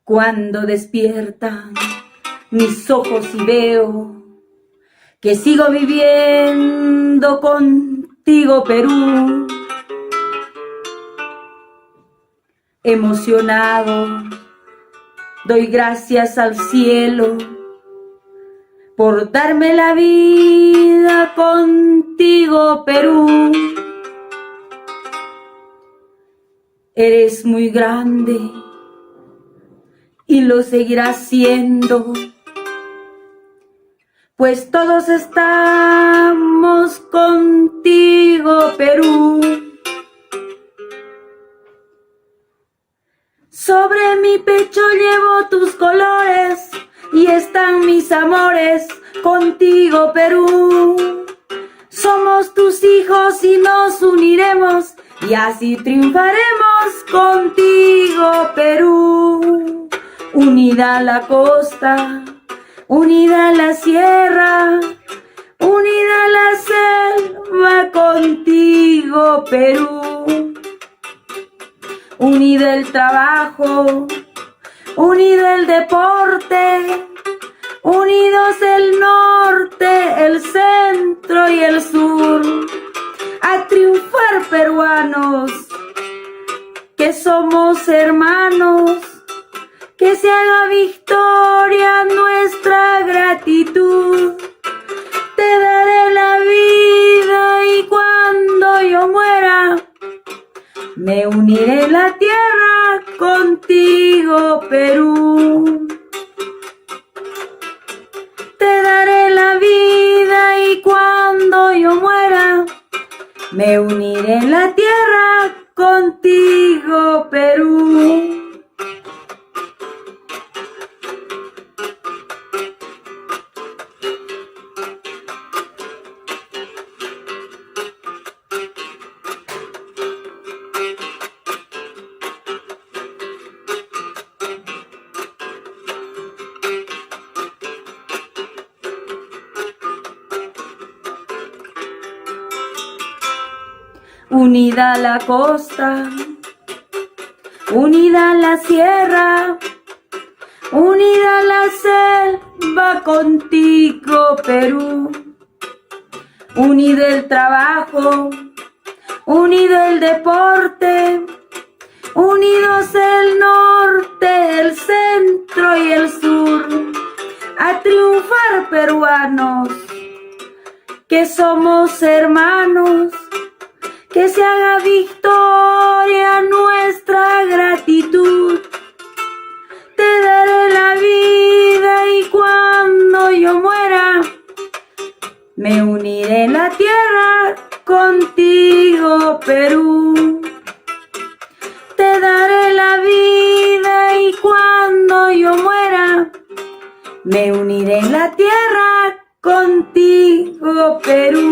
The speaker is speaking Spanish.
Cuando despiertan mis ojos y veo que sigo viviendo contigo, Perú. Emocionado, doy gracias al cielo por darme la vida contigo, Perú. Eres muy grande y lo seguirás siendo, pues todos estamos contigo, Perú. Sobre mi pecho llevo tus colores y están mis amores contigo, Perú. Somos tus hijos y nos uniremos y así triunfaremos contigo, Perú. Unida la costa, unida la sierra, unida la selva contigo, Perú. Unida el trabajo, unido el deporte, unidos el norte, el centro y el sur. A triunfar, peruanos, que somos hermanos, que se haga victoria nuestra gratitud. Te daré la vida y cuando yo muera, me uniré en la tierra contigo, Perú. Te daré la vida y cuando yo muera, me uniré en la tierra contigo, Perú. Unida la costa, unida la sierra, unida la selva contigo, Perú. Unido el trabajo, unido el deporte, unidos el norte, el centro y el sur. A triunfar, peruanos, que somos hermanos, que se haga victoria nuestra gratitud. Te daré la vida y cuando yo muera, me uniré en la tierra contigo, Perú. Te daré la vida y cuando yo muera, me uniré en la tierra contigo, Perú.